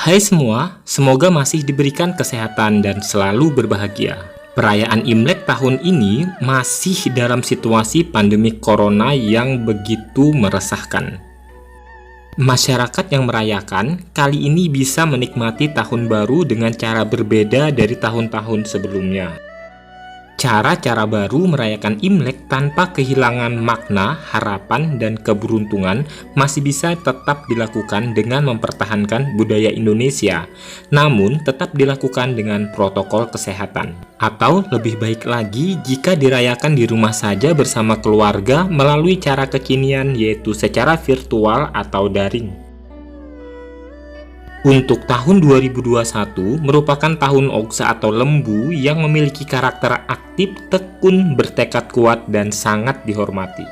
Hai semua, semoga masih diberikan kesehatan dan selalu berbahagia. Perayaan Imlek tahun ini masih dalam situasi pandemi corona yang begitu meresahkan. Masyarakat yang merayakan kali ini bisa menikmati tahun baru dengan cara berbeda dari tahun-tahun sebelumnya. Cara-cara baru merayakan Imlek tanpa kehilangan makna, harapan, dan keberuntungan masih bisa tetap dilakukan dengan mempertahankan budaya Indonesia, namun tetap dilakukan dengan protokol kesehatan. Atau lebih baik lagi jika dirayakan di rumah saja bersama keluarga melalui cara kekinian yaitu secara virtual atau daring. Untuk tahun 2021 merupakan tahun Oksa atau lembu yang memiliki karakter aktif, tekun, bertekad kuat, dan sangat dihormati.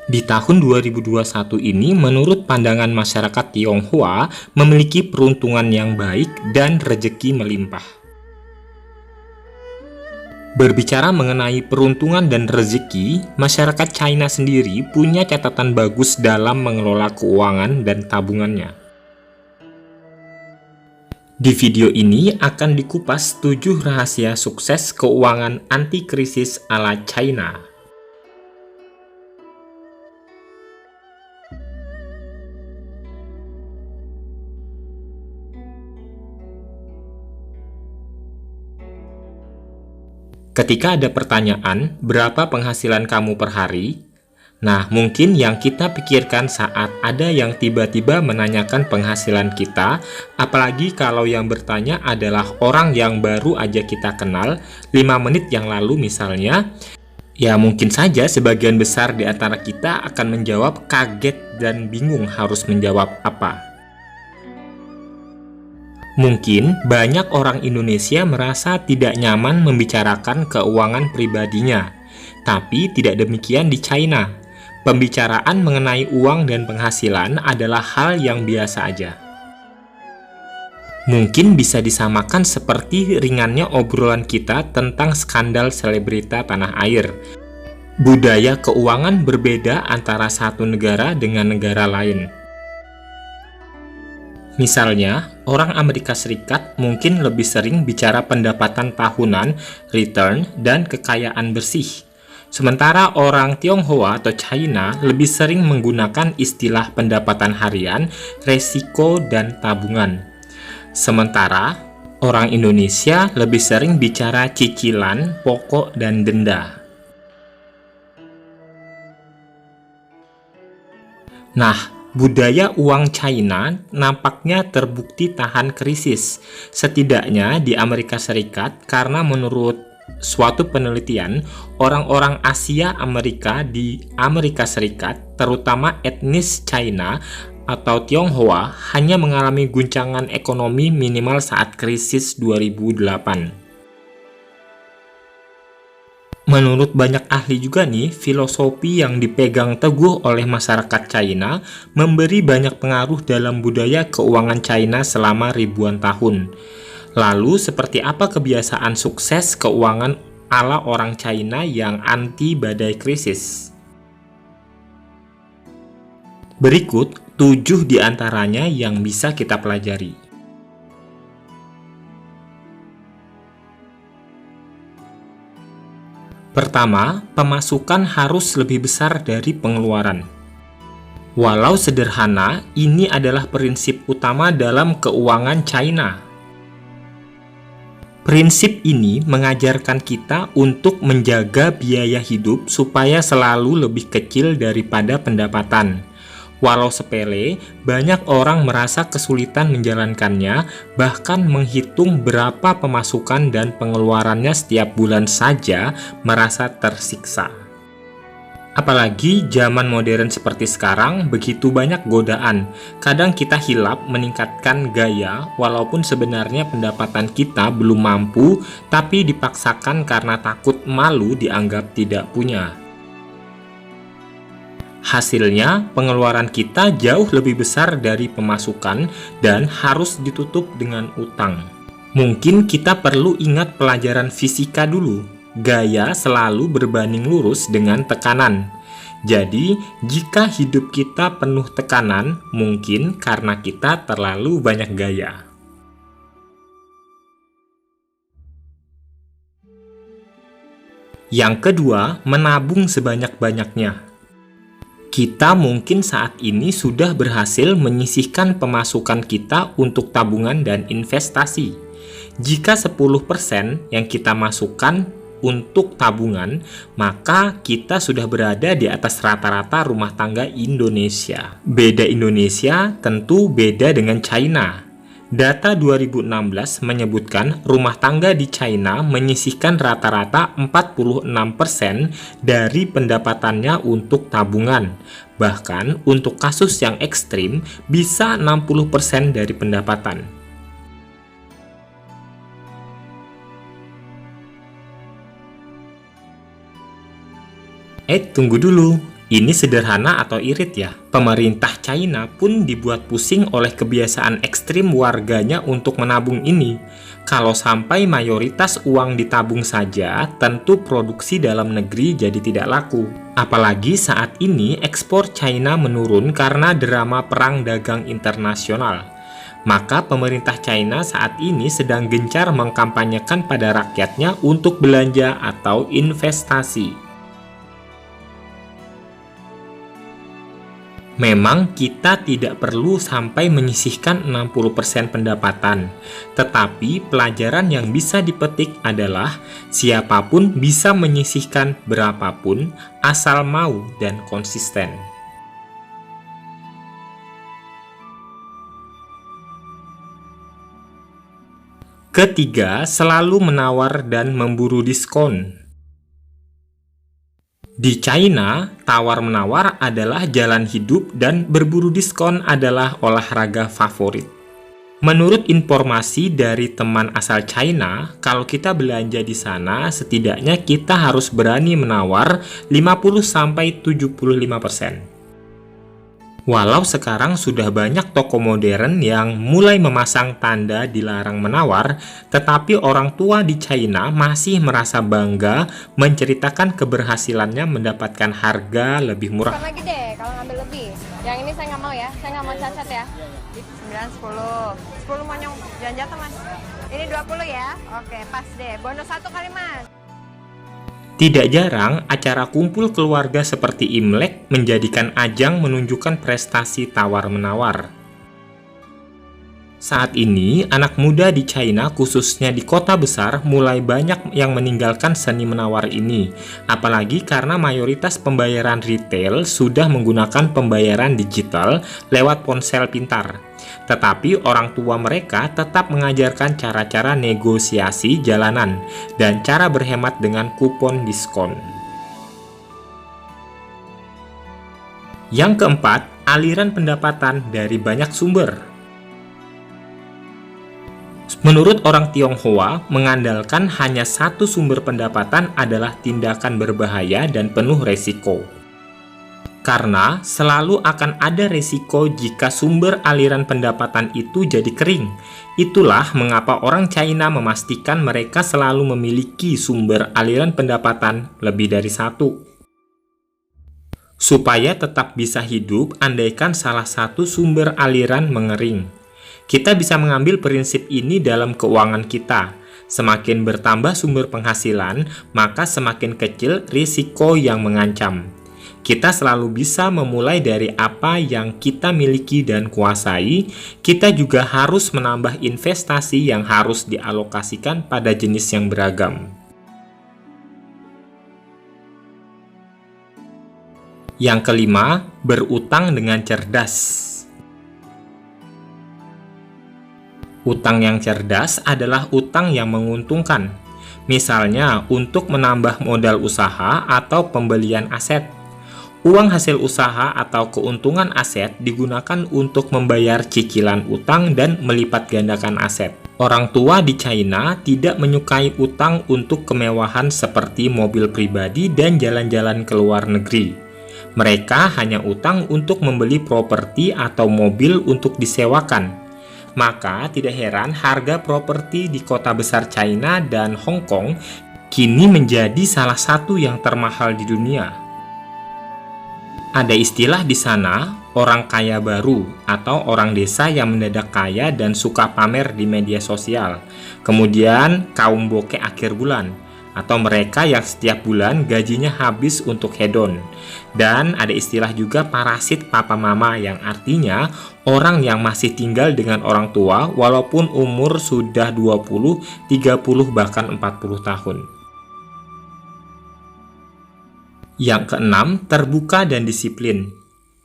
Di tahun 2021 ini, menurut pandangan masyarakat Tionghoa, memiliki peruntungan yang baik dan rezeki melimpah. Berbicara mengenai peruntungan dan rezeki, masyarakat China sendiri punya catatan bagus dalam mengelola keuangan dan tabungannya. Di video ini akan dikupas 7 rahasia sukses keuangan anti-krisis ala China. Ketika ada pertanyaan, berapa penghasilan kamu per hari? Nah, mungkin yang kita pikirkan saat ada yang tiba-tiba menanyakan penghasilan kita, apalagi kalau yang bertanya adalah orang yang baru aja kita kenal 5 menit yang lalu misalnya, ya mungkin saja sebagian besar di antara kita akan menjawab kaget dan bingung harus menjawab apa. Mungkin banyak orang Indonesia merasa tidak nyaman membicarakan keuangan pribadinya, tapi tidak demikian di China. Pembicaraan mengenai uang dan penghasilan adalah hal yang biasa aja. Mungkin bisa disamakan seperti ringannya obrolan kita tentang skandal selebrita tanah air. Budaya keuangan berbeda antara satu negara dengan negara lain. Misalnya, orang Amerika Serikat mungkin lebih sering bicara pendapatan tahunan, return, dan kekayaan bersih. Sementara orang Tionghoa atau China lebih sering menggunakan istilah pendapatan harian, resiko, dan tabungan. Sementara orang Indonesia lebih sering bicara cicilan, pokok, dan denda. Nah, budaya uang China nampaknya terbukti tahan krisis, setidaknya di Amerika Serikat, karena menurut suatu penelitian, orang-orang Asia Amerika di Amerika Serikat, terutama etnis China atau Tionghoa, hanya mengalami guncangan ekonomi minimal saat krisis 2008. Menurut banyak ahli juga nih, filosofi yang dipegang teguh oleh masyarakat China memberi banyak pengaruh dalam budaya keuangan China selama ribuan tahun. Lalu, seperti apa kebiasaan sukses keuangan ala orang China yang anti badai krisis? Berikut 7 di antaranya yang bisa kita pelajari. Pertama, pemasukan harus lebih besar dari pengeluaran. Walau sederhana, ini adalah prinsip utama dalam keuangan China. Prinsip ini mengajarkan kita untuk menjaga biaya hidup supaya selalu lebih kecil daripada pendapatan. Walau sepele, banyak orang merasa kesulitan menjalankannya, bahkan menghitung berapa pemasukan dan pengeluarannya setiap bulan saja merasa tersiksa. Apalagi zaman modern seperti sekarang, begitu banyak godaan. Kadang kita hilap meningkatkan gaya, walaupun sebenarnya pendapatan kita belum mampu, tapi dipaksakan karena takut malu dianggap tidak punya. Hasilnya, pengeluaran kita jauh lebih besar dari pemasukan dan harus ditutup dengan utang. Mungkin kita perlu ingat pelajaran fisika dulu. Gaya selalu berbanding lurus dengan tekanan. Jadi, jika hidup kita penuh tekanan, mungkin karena kita terlalu banyak gaya. Yang kedua, menabung sebanyak-banyaknya. Kita mungkin saat ini sudah berhasil menyisihkan pemasukan kita untuk tabungan dan investasi. Jika 10% yang kita masukkan untuk tabungan, maka kita sudah berada di atas rata-rata rumah tangga Indonesia. Beda Indonesia tentu beda dengan China. Data 2016 menyebutkan rumah tangga di China menyisihkan rata-rata 46% dari pendapatannya untuk tabungan. Bahkan untuk kasus yang ekstrim bisa 60% dari pendapatan. Tunggu dulu. Ini sederhana atau irit ya? Pemerintah China pun dibuat pusing oleh kebiasaan ekstrim warganya untuk menabung ini. Kalau sampai mayoritas uang ditabung saja, tentu produksi dalam negeri jadi tidak laku. Apalagi saat ini ekspor China menurun karena drama perang dagang internasional. Maka pemerintah China saat ini sedang gencar mengkampanyekan pada rakyatnya untuk belanja atau investasi. Memang kita tidak perlu sampai menyisihkan 60% pendapatan, tetapi pelajaran yang bisa dipetik adalah siapapun bisa menyisihkan berapapun asal mau dan konsisten. Ketiga, selalu menawar dan memburu diskon. Di China, tawar-menawar adalah jalan hidup dan berburu diskon adalah olahraga favorit. Menurut informasi dari teman asal China, kalau kita belanja di sana, setidaknya kita harus berani menawar 50-75%. Walau sekarang sudah banyak toko modern yang mulai memasang tanda dilarang menawar, tetapi orang tua di China masih merasa bangga menceritakan keberhasilannya mendapatkan harga lebih murah. Lagi deh kalau ngambil lebih. Yang ini saya nggak mau ya, saya nggak mau cacat ya. 9, 10. 10 mau nyong jangan jatuh mas. Ini 20 ya. Oke pas deh, bonus 1 kali mas. Tidak jarang, acara kumpul keluarga seperti Imlek menjadikan ajang menunjukkan prestasi tawar-menawar. Saat ini, anak muda di China, khususnya di kota besar, mulai banyak yang meninggalkan seni menawar ini. Apalagi karena mayoritas pembayaran retail sudah menggunakan pembayaran digital lewat ponsel pintar. Tetapi orang tua mereka tetap mengajarkan cara-cara negosiasi jalanan dan cara berhemat dengan kupon diskon. Yang keempat, aliran pendapatan dari banyak sumber. Menurut orang Tionghoa, mengandalkan hanya satu sumber pendapatan adalah tindakan berbahaya dan penuh resiko. Karena selalu akan ada resiko jika sumber aliran pendapatan itu jadi kering. Itulah mengapa orang China memastikan mereka selalu memiliki sumber aliran pendapatan lebih dari satu. Supaya tetap bisa hidup, andaikan salah satu sumber aliran mengering. Kita bisa mengambil prinsip ini dalam keuangan kita. Semakin bertambah sumber penghasilan, maka semakin kecil risiko yang mengancam. Kita selalu bisa memulai dari apa yang kita miliki dan kuasai. Kita juga harus menambah investasi yang harus dialokasikan pada jenis yang beragam. Yang kelima, berutang dengan cerdas. Utang yang cerdas adalah utang yang menguntungkan. Misalnya, untuk menambah modal usaha atau pembelian aset. Uang hasil usaha atau keuntungan aset digunakan untuk membayar cicilan utang dan melipat gandakan aset. Orang tua di China tidak menyukai utang untuk kemewahan seperti mobil pribadi dan jalan-jalan ke luar negeri. Mereka hanya utang untuk membeli properti atau mobil untuk disewakan. Maka tidak heran harga properti di kota besar China dan Hong Kong kini menjadi salah satu yang termahal di dunia. Ada istilah di sana, orang kaya baru atau orang desa yang mendadak kaya dan suka pamer di media sosial. Kemudian kaum bokeh akhir bulan atau mereka yang setiap bulan gajinya habis untuk hedon. Dan ada istilah juga parasit papa mama yang artinya orang yang masih tinggal dengan orang tua walaupun umur sudah 20, 30 bahkan 40 tahun. Yang keenam, terbuka dan disiplin.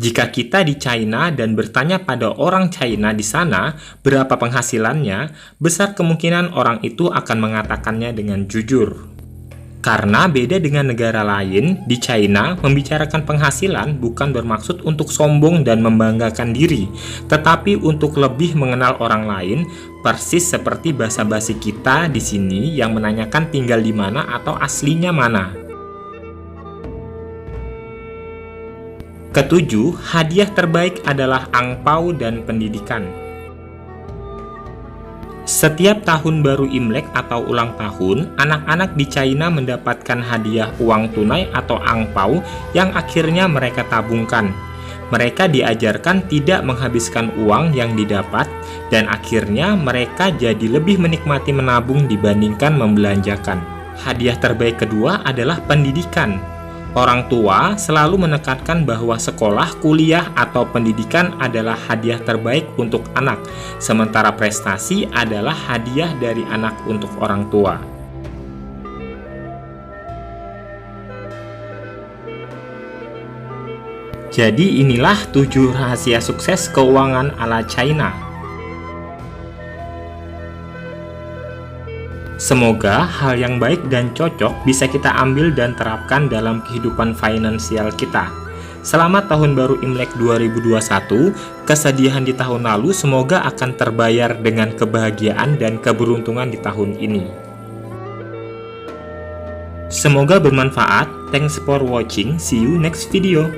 Jika kita di China dan bertanya pada orang China di sana berapa penghasilannya, besar kemungkinan orang itu akan mengatakannya dengan jujur. Karena beda dengan negara lain, di China membicarakan penghasilan bukan bermaksud untuk sombong dan membanggakan diri, tetapi untuk lebih mengenal orang lain, persis seperti basa-basi kita di sini yang menanyakan tinggal di mana atau aslinya mana. Ketujuh, hadiah terbaik adalah angpau dan pendidikan. Setiap tahun baru Imlek atau ulang tahun, anak-anak di China mendapatkan hadiah uang tunai atau angpau yang akhirnya mereka tabungkan. Mereka diajarkan tidak menghabiskan uang yang didapat, dan akhirnya mereka jadi lebih menikmati menabung dibandingkan membelanjakan. Hadiah terbaik kedua adalah pendidikan. Orang tua selalu menekankan bahwa sekolah, kuliah, atau pendidikan adalah hadiah terbaik untuk anak, sementara prestasi adalah hadiah dari anak untuk orang tua. Jadi inilah 7 rahasia sukses keuangan ala China. Semoga hal yang baik dan cocok bisa kita ambil dan terapkan dalam kehidupan finansial kita. Selamat Tahun Baru Imlek 2021, kesedihan di tahun lalu semoga akan terbayar dengan kebahagiaan dan keberuntungan di tahun ini. Semoga bermanfaat. Thanks for watching, see you next video.